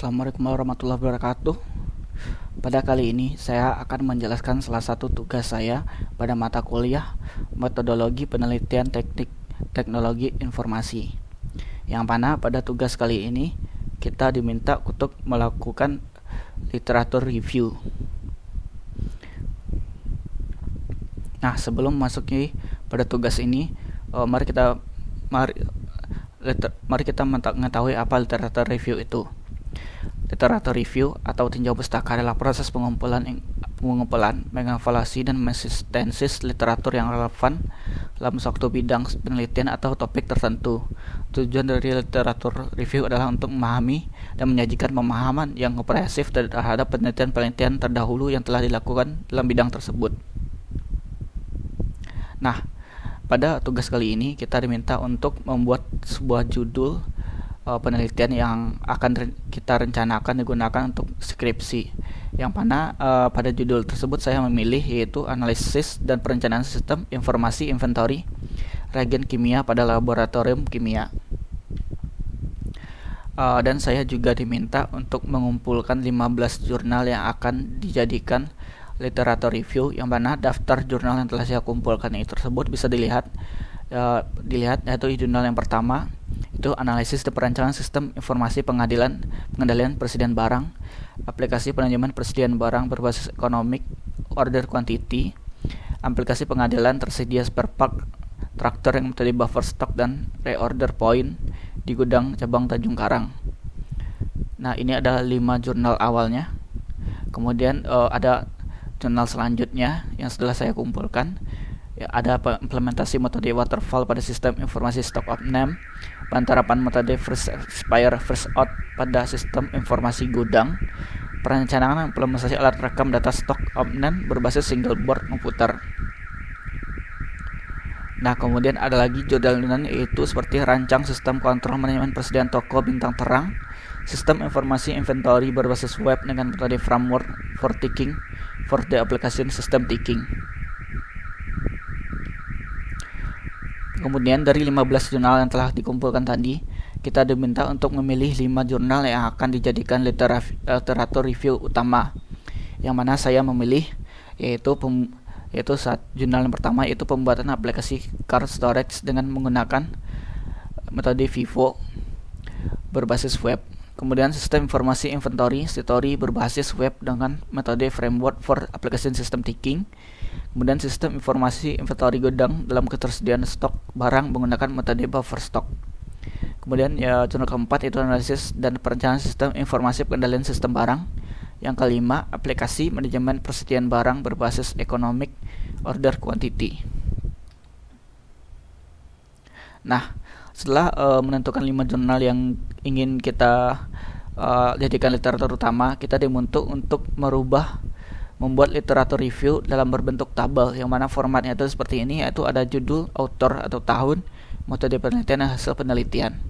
Assalamualaikum warahmatullahi wabarakatuh. Pada kali ini saya akan menjelaskan salah satu tugas saya pada mata kuliah Metodologi Penelitian Teknik Teknologi Informasi. Yang mana pada tugas kali ini kita diminta untuk melakukan literatur review. Nah, sebelum masuki pada tugas ini, mari kita mengetahui apa literatur review itu. Literatur review atau tinjau pustaka adalah proses pengumpulan, mengevaluasi dan mensintesis literatur yang relevan dalam suatu bidang penelitian atau topik tertentu. Tujuan dari literatur review adalah untuk memahami dan menyajikan pemahaman yang komprehensif terhadap penelitian-penelitian terdahulu yang telah dilakukan dalam bidang tersebut. Nah, pada tugas kali ini kita diminta untuk membuat sebuah judul penelitian yang akan kita rencanakan digunakan untuk skripsi, yang mana pada judul tersebut saya memilih yaitu analisis dan perencanaan sistem informasi inventory reagen kimia pada laboratorium kimia. Dan saya juga diminta untuk mengumpulkan 15 jurnal yang akan dijadikan literatur review, yang mana daftar jurnal yang telah saya kumpulkan ini tersebut bisa dilihat yaitu jurnal yang pertama itu analisis dan perencanaan sistem informasi pengendalian persediaan barang, aplikasi penanaman persediaan barang berbasis ekonomik, order quantity, aplikasi pengendalian tersedia spare part traktor yang menjadi buffer stock dan reorder point di gudang cabang Tanjung Karang. Nah, ini adalah 5 jurnal awalnya. Kemudian ada jurnal selanjutnya yang setelah saya kumpulkan, ada implementasi metode waterfall pada sistem informasi stock of name, penerapan metode first expire first out pada sistem informasi gudang, perencanaan implementasi alat rekam data stock of name berbasis single board komputer. Nah, kemudian ada lagi jurnal yaitu seperti rancang sistem kontrol manajemen persediaan toko bintang terang, sistem informasi inventory berbasis web dengan metode framework for ticking for the application system ticking. Kemudian dari 15 jurnal yang telah dikumpulkan tadi, kita diminta untuk memilih 5 jurnal yang akan dijadikan literatur review utama, yang mana saya memilih yaitu jurnal yang pertama yaitu pembuatan aplikasi card storage dengan menggunakan metode Vivo berbasis web. Kemudian sistem informasi inventory berbasis web dengan metode framework for application system ticking. Kemudian sistem informasi inventory gudang dalam ketersediaan stok barang menggunakan metode buffer stock. Kemudian jurnal keempat itu analisis dan perencanaan sistem informasi pengendalian sistem barang. Yang kelima, aplikasi manajemen persediaan barang berbasis economic order quantity. Nah, setelah menentukan 5 jurnal yang ingin kita jadikan literatur utama, kita dibentuk untuk membuat literatur review dalam berbentuk tabel, yang mana formatnya itu seperti ini, yaitu ada judul, author atau tahun, metode penelitian, dan hasil penelitian.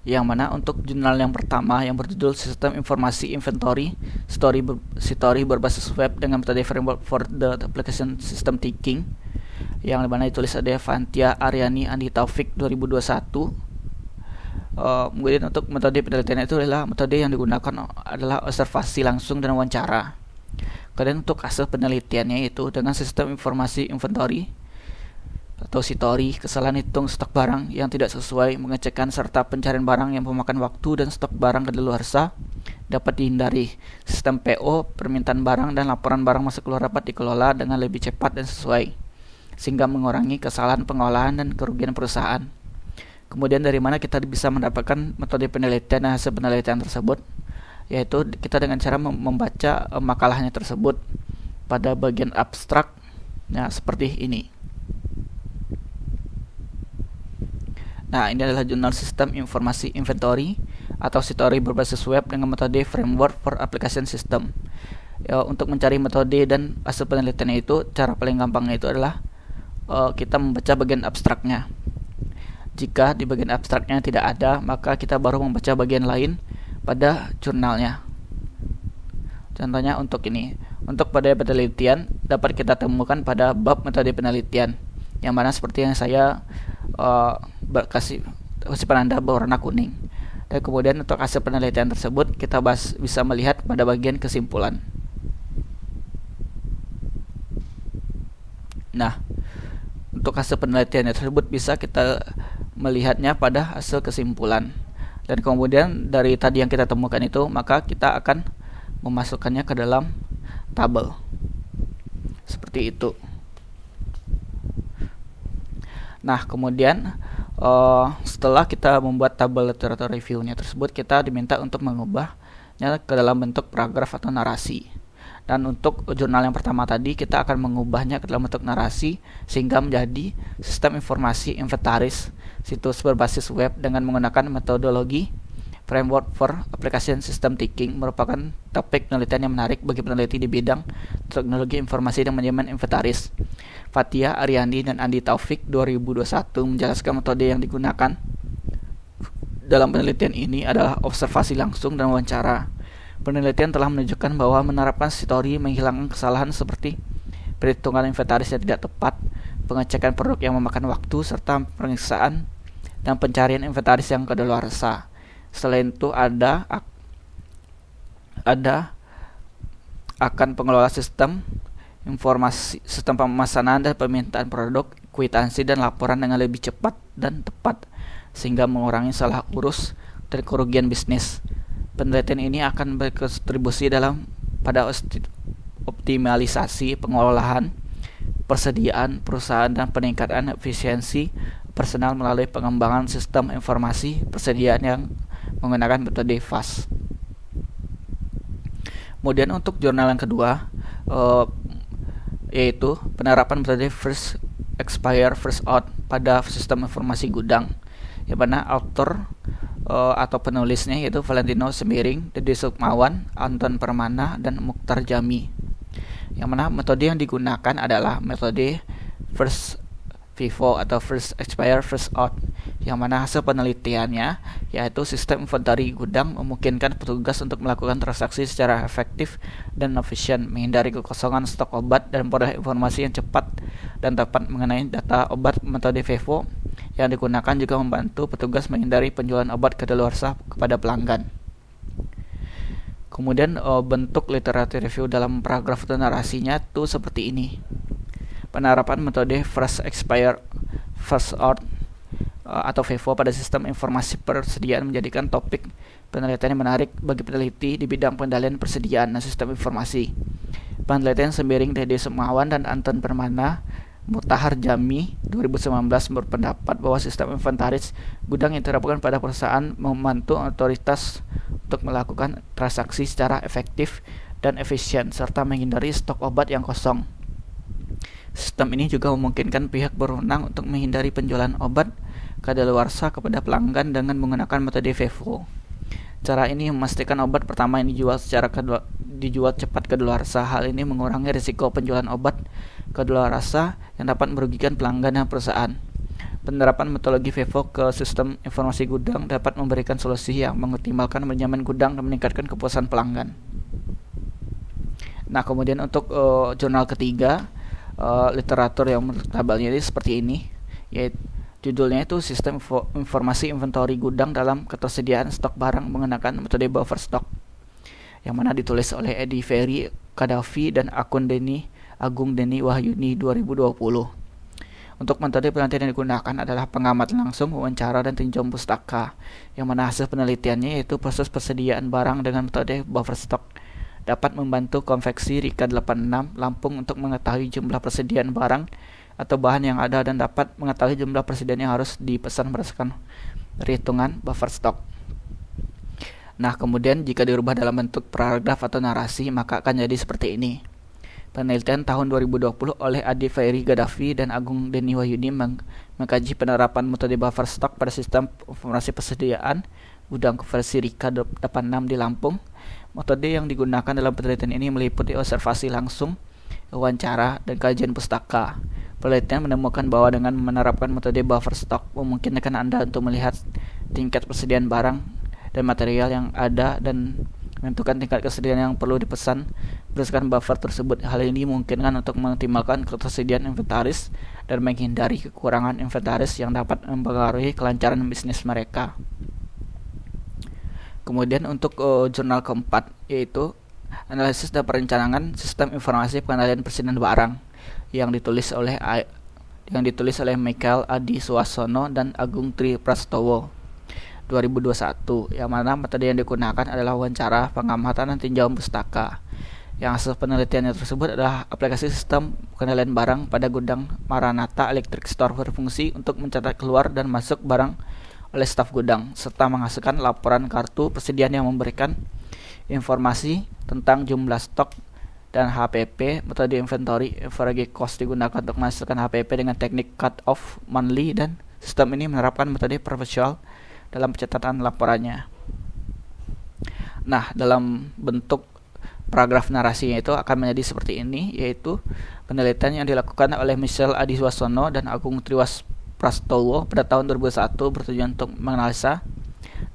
Yang mana untuk jurnal yang pertama yang berjudul sistem informasi inventory story berbasis web dengan metode framework for the application system ticking, yang mana ditulis ada Vantia Aryani Andi Taufik 2021. Kemudian untuk metode penelitian itu adalah metode yang digunakan adalah observasi langsung dan wawancara. Kemudian untuk hasil penelitiannya itu dengan sistem informasi inventory atau SITORI, kesalahan hitung stok barang yang tidak sesuai, mengecekkan serta pencarian barang yang memakan waktu dan stok barang kadaluarsa dapat dihindari. Sistem PO, permintaan barang dan laporan barang masuk keluar dapat dikelola dengan lebih cepat dan sesuai, sehingga mengurangi kesalahan pengolahan dan kerugian perusahaan. Kemudian dari mana kita bisa mendapatkan metode penelitian dan hasil penelitian tersebut, yaitu kita dengan cara membaca makalahnya tersebut pada bagian abstrak. Nah, seperti ini. Nah, ini adalah jurnal sistem informasi inventory atau SITORI berbasis web dengan metode framework for application system. Untuk mencari metode dan hasil penelitian itu, cara paling gampangnya itu adalah kita membaca bagian abstraknya. Jika di bagian abstraknya tidak ada, maka kita baru membaca bagian lain pada jurnalnya. Contohnya untuk ini, untuk pada penelitian dapat kita temukan pada bab metode penelitian, yang mana seperti yang saya kasih penanda berwarna kuning. Dan kemudian untuk hasil penelitian tersebut kita bisa melihat pada bagian kesimpulan. Nah, untuk hasil penelitian tersebut bisa kita melihatnya pada hasil kesimpulan. Dan kemudian dari tadi yang kita temukan itu, maka kita akan memasukkannya ke dalam tabel. Seperti itu. Nah, kemudian setelah kita membuat tabel literatur review-nya tersebut, kita diminta untuk mengubahnya ke dalam bentuk paragraf atau narasi. Dan untuk jurnal yang pertama tadi, kita akan mengubahnya ke dalam bentuk narasi sehingga menjadi sistem informasi inventaris situs berbasis web dengan menggunakan metodologi Framework for Application System Thinking, merupakan topik penelitian yang menarik bagi peneliti di bidang teknologi informasi dan manajemen inventaris. Fathia, Ariandi, dan Andi Taufik 2021 menjelaskan metode yang digunakan dalam penelitian ini adalah observasi langsung dan wawancara. Penelitian telah menunjukkan bahwa menerapkan Sitori menghilangkan kesalahan seperti perhitungan inventaris yang tidak tepat, pengecekan produk yang memakan waktu, serta pemeriksaan dan pencarian inventaris yang kadaluarsa. Selain itu ada akan pengelola sistem informasi, sistem pemesanan dan permintaan produk, kwitansi dan laporan dengan lebih cepat dan tepat sehingga mengurangi salah urus dan kerugian bisnis. Penelitian ini akan berkontribusi pada optimalisasi pengelolaan, persediaan perusahaan dan peningkatan efisiensi personal melalui pengembangan sistem informasi persediaan yang menggunakan metode FAST. Kemudian untuk jurnal yang kedua, yaitu penerapan metode First Expire First Out pada sistem informasi gudang, yang mana author atau penulisnya yaitu Valentino Sembiring, Dede Sukmawan, Anton Permana, dan Mukhtar Jami. Yang mana metode yang digunakan adalah metode First FIFO atau First Expire First Out, yang mana hasil penelitiannya yaitu sistem inventory gudang memungkinkan petugas untuk melakukan transaksi secara efektif dan efisien, menghindari kekosongan stok obat dan memperoleh informasi yang cepat dan tepat mengenai data obat. Metode FIFO yang digunakan juga membantu petugas menghindari penjualan obat kadaluarsa kepada pelanggan. Kemudian bentuk literatur review dalam paragraf atau narasinya tuh seperti ini. Penerapan metode First Expire First Out atau FIFO pada sistem informasi persediaan menjadikan topik penelitian yang menarik bagi peneliti di bidang pengendalian persediaan dan sistem informasi. Penelitian Sembiring, Dede Sukmawan, dan Anton Permana, Mukhtar Jami 2019 berpendapat bahwa sistem inventaris gudang yang diterapkan pada perusahaan membantu otoritas untuk melakukan transaksi secara efektif dan efisien serta menghindari stok obat yang kosong. Sistem ini juga memungkinkan pihak berwenang untuk menghindari penjualan obat kadaluarsa kepada pelanggan dengan menggunakan metode FIFO. Cara ini memastikan obat pertama yang dijual cepat kadaluarsa. Hal ini mengurangi risiko penjualan obat kadaluarsa yang dapat merugikan pelanggan dan perusahaan. Penerapan metodologi FIFO ke sistem informasi gudang dapat memberikan solusi yang mengoptimalkan manajemen gudang dan meningkatkan kepuasan pelanggan. Nah, kemudian untuk jurnal ketiga, literatur yang tabelnya ini seperti ini, yaitu judulnya itu Sistem Informasi Inventory Gudang dalam Ketersediaan Stok Barang menggunakan metode buffer stock, yang mana ditulis oleh Edi Ferry Kadafi dan Agung Deni Wahyuni 2020. Untuk metode penelitian yang digunakan adalah pengamatan langsung, wawancara, dan tinjau pustaka, yang mana hasil penelitiannya yaitu proses persediaan barang dengan metode buffer stock dapat membantu konveksi Rika 86 Lampung untuk mengetahui jumlah persediaan barang atau bahan yang ada dan dapat mengetahui jumlah persediaan yang harus dipesan berdasarkan perhitungan buffer stock. Nah, kemudian jika dirubah dalam bentuk paragraf atau narasi, maka akan jadi seperti ini. Penelitian tahun 2020 oleh Adi Ferry Gaddafi dan Agung Deni Wahyuni mengkaji penerapan metode buffer stock pada sistem informasi persediaan gudang versi Rika 86 di Lampung. Metode yang digunakan dalam penelitian ini meliputi observasi langsung, wawancara, dan kajian pustaka. Penelitian menemukan bahwa dengan menerapkan metode buffer stock memungkinkan Anda untuk melihat tingkat persediaan barang dan material yang ada dan menentukan tingkat kesediaan yang perlu dipesan berdasarkan buffer tersebut. Hal ini memungkinkan untuk mengoptimalkan ketersediaan inventaris dan menghindari kekurangan inventaris yang dapat mempengaruhi kelancaran bisnis mereka. Kemudian untuk jurnal keempat, yaitu analisis dan perencanaan sistem informasi pengendalian persediaan barang yang ditulis oleh Michael Adi Suwasono dan Agung Tri Prastowo 2021, yang mana metode yang digunakan adalah wawancara, pengamatan, dan tinjauan pustaka. Yang hasil penelitiannya tersebut adalah aplikasi sistem pengendalian barang pada gudang Maranatha Electric Store berfungsi untuk mencatat keluar dan masuk barang oleh staf gudang, serta menghasilkan laporan kartu persediaan yang memberikan informasi tentang jumlah stok dan HPP. Metode inventory average cost digunakan untuk menghasilkan HPP dengan teknik cut-off monthly, dan sistem ini menerapkan metode proporsional dalam pencatatan laporannya. Nah, dalam bentuk paragraf narasinya itu akan menjadi seperti ini, yaitu penelitian yang dilakukan oleh Michael Adi Suwasono dan Agung Triwas Prastowo pada tahun 2001 bertujuan untuk menganalisa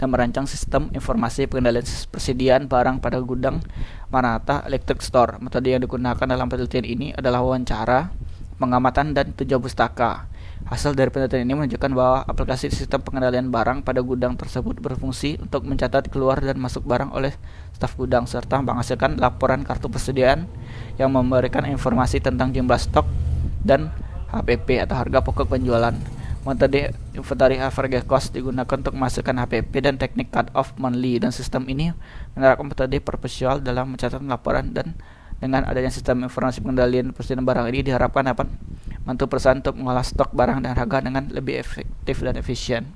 dan merancang sistem informasi pengendalian persediaan barang pada gudang Maranatha Electric Store. Metode yang digunakan dalam penelitian ini adalah wawancara, pengamatan, dan tinjauan pustaka. Hasil dari penelitian ini menunjukkan bahwa aplikasi sistem pengendalian barang pada gudang tersebut berfungsi untuk mencatat keluar dan masuk barang oleh staf gudang, serta menghasilkan laporan kartu persediaan yang memberikan informasi tentang jumlah stok dan HPP atau harga pokok penjualan. Metode inventory average cost digunakan untuk menghasilkan HPP dan teknik cut-off monthly, dan sistem ini menerapkan metode proporsional dalam mencatat laporan. Dan dengan adanya sistem informasi pengendalian persediaan barang ini diharapkan dapat membantu perusahaan untuk mengolah stok barang dan harga dengan lebih efektif dan efisien.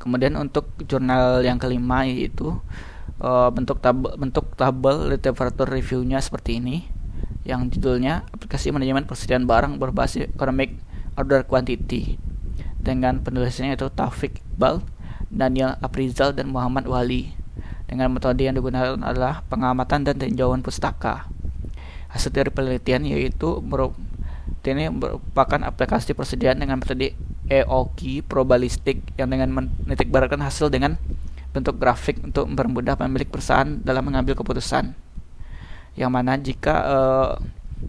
Kemudian untuk jurnal yang kelima, yaitu bentuk tabel literatur reviewnya seperti ini, yang judulnya aplikasi manajemen persediaan barang berbasis economic order quantity, dengan penulisnya yaitu Taufik Iqbal, Daniel Aprizal, dan Muhammad Wali. Dengan metode yang digunakan adalah pengamatan dan tinjauan pustaka. Hasil dari penelitian yaitu ini merupakan aplikasi persediaan dengan metode EOQ probabilistik yang dengan menitik beratkan hasil dengan bentuk grafik untuk mempermudah pemilik perusahaan dalam mengambil keputusan. Yang mana jika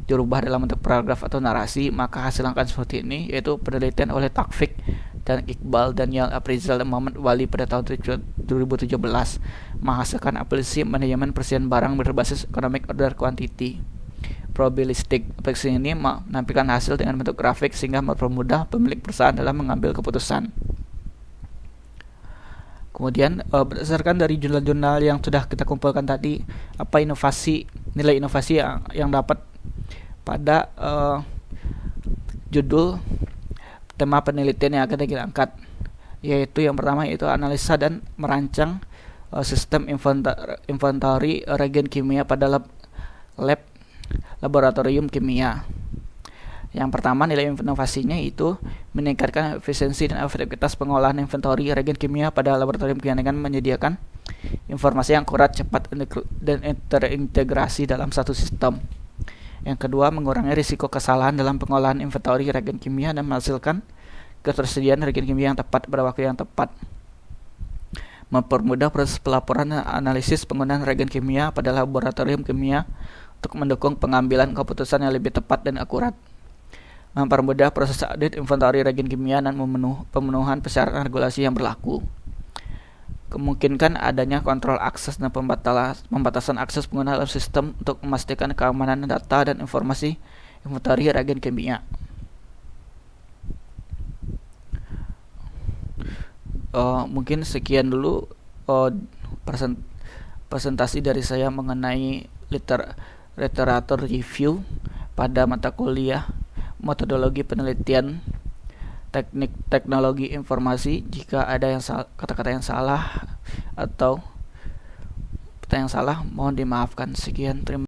dirubah dalam bentuk paragraf atau narasi, maka hasil akan seperti ini, yaitu penelitian oleh Taufik dan Iqbal, Daniel Aprizal, dan Muhammad Wali pada tahun 2017 menghasilkan aplikasi manajemen persediaan barang berbasis economic order quantity probabilistik. Aplikasi ini menampilkan hasil dengan bentuk grafik sehingga mempermudah pemilik perusahaan dalam mengambil keputusan. Kemudian berdasarkan dari jurnal-jurnal yang sudah kita kumpulkan tadi, apa nilai inovasi yang dapat pada judul tema penelitian yang akan kita angkat, yaitu yang pertama yaitu analisa dan merancang sistem inventory reagen kimia pada laboratorium kimia. Yang pertama, nilai inovasinya itu meningkatkan efisiensi dan efektivitas pengolahan inventory reagen kimia pada laboratorium kimia dengan menyediakan informasi yang akurat, cepat, dan terintegrasi dalam satu sistem. Yang kedua, mengurangi risiko kesalahan dalam pengolahan inventory reagen kimia dan menghasilkan ketersediaan reagen kimia yang tepat pada waktu yang tepat. Mempermudah proses pelaporan dan analisis penggunaan reagen kimia pada laboratorium kimia untuk mendukung pengambilan keputusan yang lebih tepat dan akurat. Mempermudah proses audit inventory reagen kimia dan pemenuhan persyaratan regulasi yang berlaku. Kemungkinan adanya kontrol akses dan pembatasan akses pengguna dalam sistem untuk memastikan keamanan data dan informasi inventory reagen kimia. Mungkin sekian dulu presentasi dari saya mengenai literatur review pada mata kuliah metodologi penelitian teknik teknologi informasi. Jika ada yang kata-kata yang salah atau pertanyaan salah, mohon dimaafkan. Sekian, terima kasih.